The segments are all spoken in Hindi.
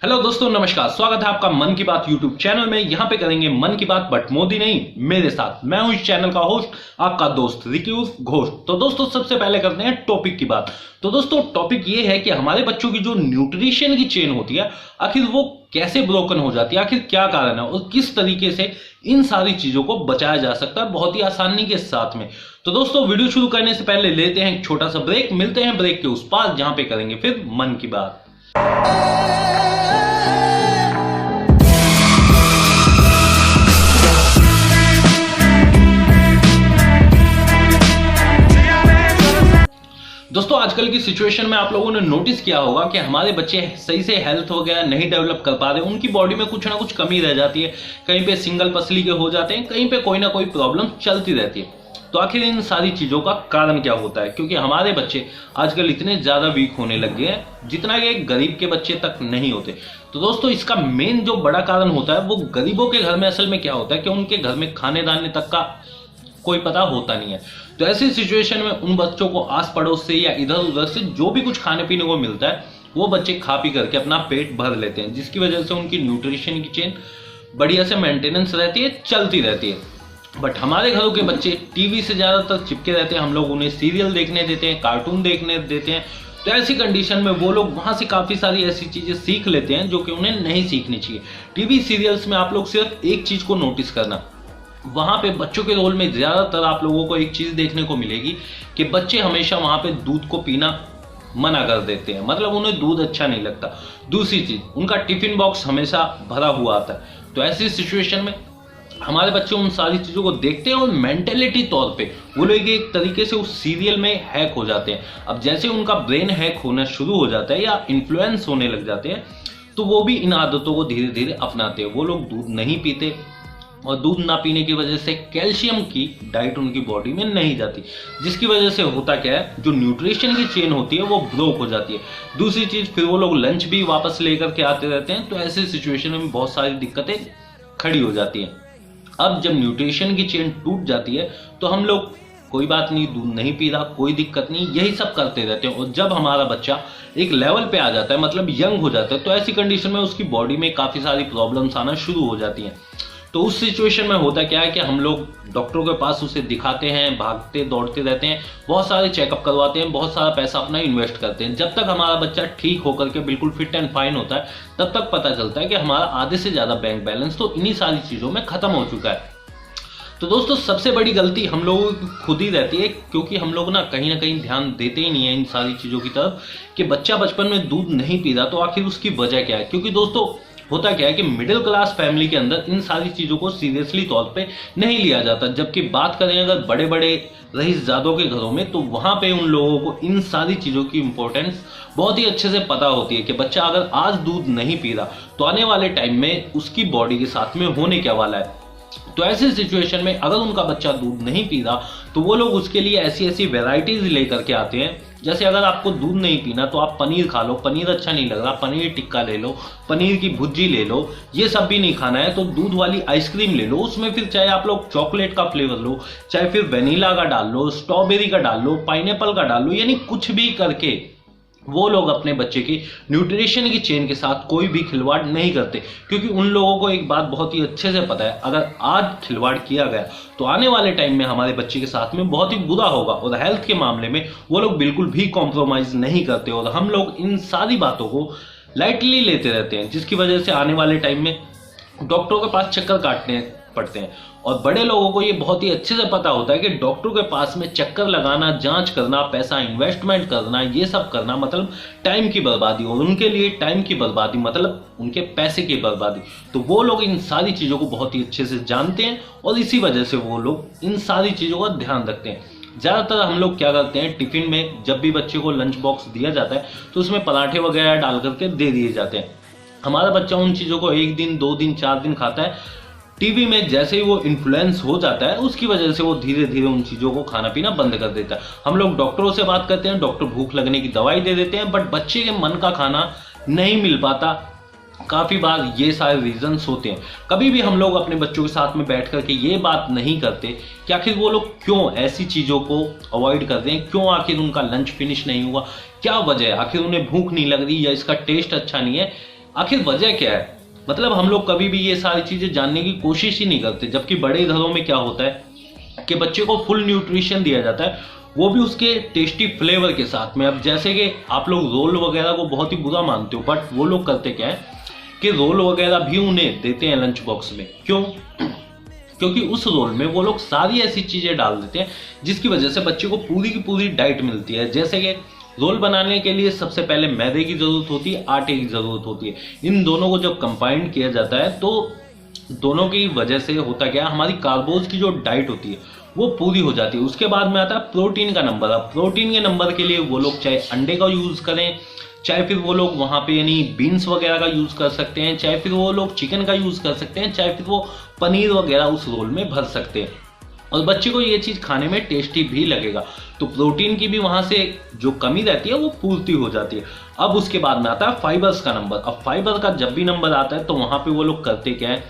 हेलो दोस्तों, नमस्कार। स्वागत है आपका मन की बात यूट्यूब चैनल में। यहाँ पे करेंगे मन की बात बट मोदी नहीं, मेरे साथ। मैं हूँ इस चैनल का होस्ट, आपका दोस्त रिक्यूज घोष। तो दोस्तों, सबसे पहले करते हैं टॉपिक की बात। तो दोस्तों, टॉपिक ये है कि हमारे बच्चों की जो न्यूट्रिशन की चेन होती है, आखिर वो कैसे ब्रोकन हो जाती है, आखिर क्या कारण है और किस तरीके से इन सारी चीजों को बचाया जा सकता है बहुत ही आसानी के साथ में। तो दोस्तों, वीडियो शुरू करने से पहले लेते हैं एक छोटा सा ब्रेक। मिलते हैं ब्रेक के उस पार, जहां पे करेंगे फिर मन की बात। दोस्तों, आजकल की सिचुएशन में आप लोगों ने नोटिस किया होगा कि हमारे बच्चे सही से हेल्थ वगैरह नहीं डेवलप कर पा रहे, उनकी बॉडी में कुछ ना कुछ कमी रह जाती है। कहीं पे सिंगल पसली के हो जाते हैं, कहीं पे कोई ना कोई प्रॉब्लम चलती रहती है। तो आखिर इन सारी चीजों का कारण क्या होता है? क्योंकि हमारे बच्चे आजकल इतने ज्यादा वीक होने लग गए हैं जितना कि एक गरीब के बच्चे तक नहीं होते। तो दोस्तों, इसका मेन जो बड़ा कारण होता है वो गरीबों के घर में असल में क्या होता है कि उनके घर में खाने दाने तक का कोई पता होता नहीं है। तो ऐसी सिचुएशन में उन बच्चों को आस पड़ोस से या इधर उधर से जो भी कुछ खाने पीने को मिलता है, वो बच्चे खा पी करके अपना पेट भर लेते हैं, जिसकी वजह से उनकी न्यूट्रिशन की चेन बढ़िया से मेंटेनेंस रहती है, चलती रहती है। बट हमारे घरों के बच्चे टीवी से ज्यादातर चिपके रहते हैं। हम लोग उन्हें सीरियल देखने देते हैं, कार्टून देखने देते हैं। तो ऐसी कंडीशन में वो लोग वहां से काफी सारी ऐसी चीजें सीख लेते हैं जो कि उन्हें नहीं सीखनी चाहिए। टीवी सीरियल्स में आप लोग सिर्फ एक चीज को नोटिस करना, वहां पे बच्चों के रोल में ज्यादातर आप लोगों को एक चीज देखने को मिलेगी कि बच्चे हमेशा वहां पे दूध को पीना मना कर देते हैं, मतलब उन्हें दूध अच्छा नहीं लगता। दूसरी चीज, उनका टिफिन बॉक्स हमेशा भरा हुआ आता है। तो ऐसी सिचुएशन में हमारे बच्चे उन सारी चीजों को देखते हैं और मेंटेलिटी तौर पे वो लोग एक तरीके से उस सीरियल में हैक हो जाते हैं। अब जैसे उनका ब्रेन हैक होना शुरू हो जाता है या इन्फ्लुएंस होने लग जाते हैं, तो वो भी इन आदतों को धीरे धीरे अपनाते हैं। वो लोग दूध नहीं पीते और दूध ना पीने की वजह से कैल्शियम की डाइट उनकी बॉडी में नहीं जाती, जिसकी वजह से होता क्या है, जो न्यूट्रिशन की चेन होती है वो ब्रोक हो जाती है। दूसरी चीज, फिर वो लोग लंच भी वापस लेकर के आते रहते हैं। तो ऐसे सिचुएशन में बहुत सारी दिक्कतें खड़ी हो जाती हैं। अब जब न्यूट्रिशन की चेन टूट जाती है तो हम लोग कोई बात नहीं, दूध नहीं पी रहा, कोई दिक्कत नहीं, यही सब करते रहते हैं। और जब हमारा बच्चा एक लेवल पे आ जाता है, मतलब यंग हो जाता है, तो ऐसी कंडीशन में उसकी बॉडी में काफी सारी प्रॉब्लम्स आना शुरू हो जाती हैं। तो उस सिचुएशन में होता क्या है कि हम लोग डॉक्टरों के पास उसे दिखाते हैं, भागते दौड़ते रहते हैं, बहुत सारे चेकअप करवाते हैं, बहुत सारा पैसा अपना इन्वेस्ट करते हैं। जब तक हमारा बच्चा ठीक होकर के बिल्कुल फिट एंड फाइन होता है, तब तक पता चलता है कि हमारा आधे से ज्यादा बैंक बैलेंस तो इन्हीं सारी चीजों में खत्म हो चुका है। तो दोस्तों, सबसे बड़ी गलती हम लोगों की खुद ही रहती है, क्योंकि हम लोग ना कहीं ध्यान देते ही नहीं है इन सारी चीजों की तरफ कि बच्चा बचपन में दूध नहीं पी रहा, तो आखिर उसकी वजह क्या है। क्योंकि दोस्तों, होता क्या है कि मिडिल क्लास फैमिली के अंदर इन सारी चीजों को सीरियसली तौर पे नहीं लिया जाता। जबकि बात करें अगर बड़े बड़े रईसजादों के घरों में, तो वहां पे उन लोगों को इन सारी चीजों की इंपॉर्टेंस बहुत ही अच्छे से पता होती है कि बच्चा अगर आज दूध नहीं पी रहा तो आने वाले टाइम में उसकी बॉडी के साथ में होने क्या वाला है। तो ऐसी सिचुएशन में अगर उनका बच्चा दूध नहीं पी रहा, तो वो लोग उसके लिए ऐसी ऐसी वेराइटीज लेकर के आते हैं। जैसे अगर आपको दूध नहीं पीना तो आप पनीर खा लो, पनीर अच्छा नहीं लग रहा, पनीर टिक्का ले लो, पनीर की भुर्जी ले लो। ये सब भी नहीं खाना है तो दूध वाली आइसक्रीम ले लो, उसमें फिर चाहे आप लोग चॉकलेट का फ्लेवर लो, चाहे फिर वेनिला का डाल लो, स्ट्रॉबेरी का डाल लो, पाइनएप्पल का डाल लो, यानी कुछ भी करके वो लोग अपने बच्चे की न्यूट्रिशन की चेन के साथ कोई भी खिलवाड़ नहीं करते। क्योंकि उन लोगों को एक बात बहुत ही अच्छे से पता है, अगर आज खिलवाड़ किया गया तो आने वाले टाइम में हमारे बच्चे के साथ में बहुत ही बुरा होगा। और हेल्थ के मामले में वो लोग बिल्कुल भी कॉम्प्रोमाइज नहीं करते और हम लोग इन सारी बातों को लाइटली लेते रहते हैं, जिसकी वजह से आने वाले टाइम में डॉक्टरों के पास चक्कर काटने पड़ते हैं। और बड़े लोगों को ये बहुत ही अच्छे से पता होता है कि डॉक्टरों के पास में चक्कर लगाना, जांच करना, पैसा इन्वेस्टमेंट करना, ये सब करना मतलब टाइम की बर्बादी, और उनके लिए टाइम की बर्बादी मतलब उनके पैसे की बर्बादी। तो वो लोग इन सारी चीजों को बहुत ही अच्छे से जानते हैं और इसी वजह से वो लोग इन सारी चीजों का ध्यान रखते हैं। ज्यादातर हम लोग क्या करते हैं, टिफिन में जब भी बच्चे को लंच बॉक्स दिया जाता है तो उसमें पराठे वगैरह डाल करके दे दिए जाते हैं। हमारा बच्चा उन चीजों को 1 दिन 2 दिन 4 दिन खाता है। टीवी में जैसे ही वो इन्फ्लुएंस हो जाता है, उसकी वजह से वो धीरे धीरे उन चीजों को खाना पीना बंद कर देता है। हम लोग डॉक्टरों से बात करते हैं, डॉक्टर भूख लगने की दवाई दे देते हैं, बट बच्चे के मन का खाना नहीं मिल पाता। काफी बार ये सारे रीजंस होते हैं। कभी भी हम लोग अपने बच्चों के साथ में बैठ करके ये बात नहीं करते कि आखिर वो लोग क्यों ऐसी चीजों को अवॉइड कर रहे हैं, क्यों आखिर उनका लंच फिनिश नहीं हुआ, क्या वजह है, आखिर उन्हें भूख नहीं लग रही या इसका टेस्ट अच्छा नहीं है। आखिर वजह क्या है? मतलब हम लोग कभी भी ये सारी चीजें जानने की कोशिश ही नहीं करते, जबकि बड़े घरों में क्या होता है कि बच्चे को फुल न्यूट्रिशन दिया जाता है, वो भी उसके टेस्टी फ्लेवर के साथ में। अब जैसे कि आप लोग रोल वगैरह को बहुत ही बुरा मानते हो, बट वो लोग करते क्या है कि रोल वगैरह भी उन्हें देते हैं लंच बॉक्स में। क्यों? क्योंकि उस रोल में वो लोग सारी ऐसी चीजें डाल देते हैं जिसकी वजह से बच्चे को पूरी की पूरी डाइट मिलती है। जैसे कि रोल बनाने के लिए सबसे पहले मैदे की जरूरत होती है, आटे की जरूरत होती है। इन दोनों को जब कंबाइंड किया जाता है तो दोनों की वजह से होता क्या है, हमारी कार्बोज की जो डाइट होती है वो पूरी हो जाती है। उसके बाद में आता है प्रोटीन का नंबर। अब प्रोटीन के नंबर के लिए वो लोग चाहे अंडे का यूज करें, चाहे फिर वो लोग वहां पे यानी बीन्स वगैरह का यूज कर सकते हैं, चाहे फिर वो लोग चिकन का यूज कर सकते हैं, चाहे फिर वो पनीर वगैरह उस रोल में भर सकते हैं, और बच्चे को ये चीज खाने में टेस्टी भी लगेगा। तो प्रोटीन की भी वहां से जो कमी रहती है वो पूर्ति हो जाती है। अब उसके बाद में आता है फाइबर्स का नंबर। अब फाइबर का जब भी नंबर आता है तो वहां पे वो लोग करते क्या है,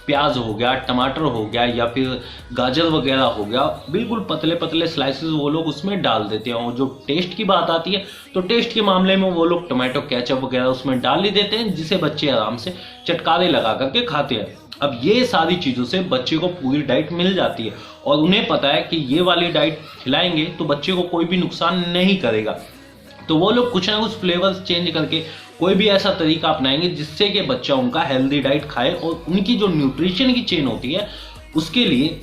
प्याज हो गया, टमाटर हो गया, या फिर गाजर वगैरह हो गया, बिल्कुल पतले पतले स्लाइसेस वो लोग उसमें डाल देते हैं। और जो टेस्ट की बात आती है तो टेस्ट के मामले में वो लोग टमाटो केचप वगैरह उसमें डाल ही देते हैं, जिसे बच्चे आराम से चटकारे लगा करके खाते हैं। अब ये सारी चीजों से बच्चे को पूरी डाइट मिल जाती है, और उन्हें पता है कि ये वाली डाइट खिलाएंगे तो बच्चे को कोई भी नुकसान नहीं करेगा। तो वो लोग कुछ ना कुछ फ्लेवर्स चेंज करके कोई भी ऐसा तरीका अपनाएंगे जिससे कि बच्चा उनका हेल्दी डाइट खाए, और उनकी जो न्यूट्रिशन की चेन होती है उसके लिए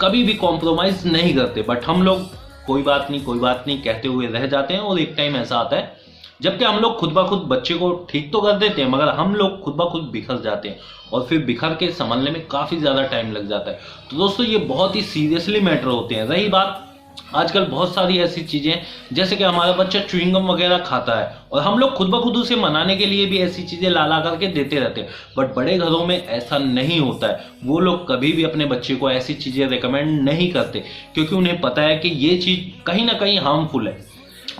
कभी भी कॉम्प्रोमाइज नहीं करते। बट हम लोग कोई बात नहीं कहते हुए रह जाते हैं, और एक टाइम ऐसा आता है जबकि हम लोग खुद ब खुद बच्चे को ठीक तो कर देते हैं, मगर हम लोग खुद ब खुद बिखर जाते हैं, और फिर बिखर के संभलने में काफी ज्यादा टाइम लग जाता है। तो दोस्तों ये बहुत ही सीरियसली मैटर होते हैं। रही बात आजकल बहुत सारी ऐसी चीजें जैसे कि हमारा बच्चा च्युइंगम वगैरह खाता है, और हम लोग खुद ब खुद उसे मनाने के लिए भी ऐसी चीजें ला करके देते रहते हैं, बट बड़े घरों में ऐसा नहीं होता है। वो लोग कभी भी अपने बच्चे को ऐसी चीजें रिकमेंड नहीं करते, क्योंकि उन्हें पता है कि ये चीज कहीं ना कहीं हार्मफुल है।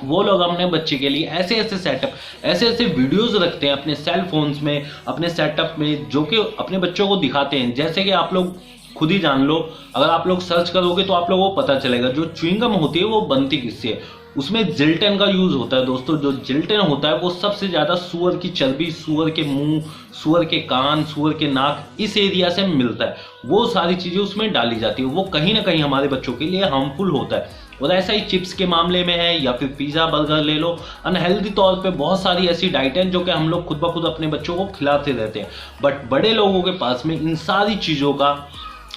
वो लोग अपने बच्चे के लिए ऐसे ऐसे सेटअप, ऐसे ऐसे वीडियोस रखते हैं अपने सेल फोन्स में, अपने सेटअप में, जो कि अपने बच्चों को दिखाते हैं। जैसे कि आप लोग खुद ही जान लो, अगर आप लोग सर्च करोगे तो आप लोगों को पता चलेगा जो च्युइंगम होती है वो बनती किससे है। उसमें जिल्टन का यूज होता है दोस्तों। जो जिल्टन होता है वो सबसे ज्यादा सुअर की चर्बी, सुअर के मुंह, सुअर के कान, सुअर के नाक, इस एरिया से मिलता है। वो सारी चीजें उसमें डाली जाती है, वो कहीं ना कहीं हमारे बच्चों के लिए हार्मफुल होता है। और ऐसा ही चिप्स के मामले में है, या फिर पिज्जा बर्गर ले लो, अनहेल्दी तौर पे बहुत सारी ऐसी डाइट हैं जो कि हम लोग खुद ब खुद अपने बच्चों को खिलाते रहते हैं। बट बड़े लोगों के पास में इन सारी चीजों का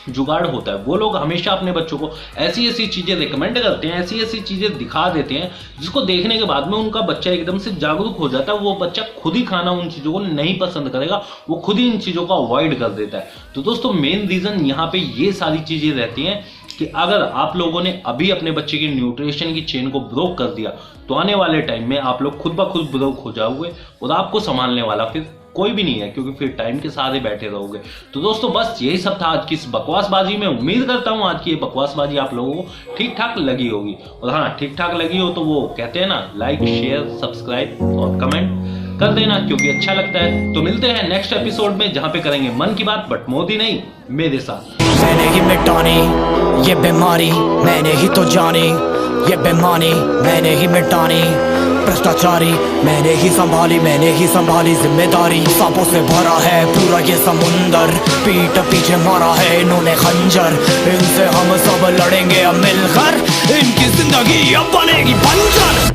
जुगाड़ होता है। वो लोग हमेशा अपने बच्चों को ऐसी ऐसी चीजें रिकमेंड करते हैं, ऐसी ऐसी चीजें दिखा देते हैं, जिसको देखने के बाद में उनका बच्चा एकदम से जागरूक हो जाता है। वो बच्चा खुद ही खाना उन चीजों को नहीं पसंद करेगा, वो खुद ही इन चीजों को अवॉइड कर देता है। तो दोस्तों मेन रीजन यहाँ पे ये सारी चीजें रहती हैं कि अगर आप लोगों ने अभी अपने बच्चे की न्यूट्रिशन की चेन को ब्रोक कर दिया तो आने वाले टाइम में आप लोग खुद ब खुद ब्रोक हो जाओगे, और आपको संभालने वाला फिर कोई भी नहीं है, क्योंकि फिर टाइम के सहारे बैठे रहोगे। तो दोस्तों बस यही सब था आज की इस बकवासबाजी में। उम्मीद करता हूँ आज की ये बकवासबाजी आप लोगों को ठीक ठाक लगी होगी, और हाँ ठीक ठाक लगी हो तो वो कहते हैं ना, लाइक शेयर सब्सक्राइब और कमेंट कर देना, क्योंकि अच्छा लगता है। तो मिलते हैं नेक्स्ट एपिसोड में, जहां पे करेंगे मन की बात, बट मोदी नहीं, मेरे साथ। मैंने ही मिटानी ये बीमारी, मैंने ही तो जानी ये बेमानी, मैंने ही मिटानी भ्रष्टाचारी, मैंने ही संभाली जिम्मेदारी। सांपों से भरा है पूरा ये समुंदर, पीठ पीछे मारा है इन्होंने खंजर, इनसे हम सब लड़ेंगे अब मिलकर, इनकी जिंदगी अब बनेगी बंजर।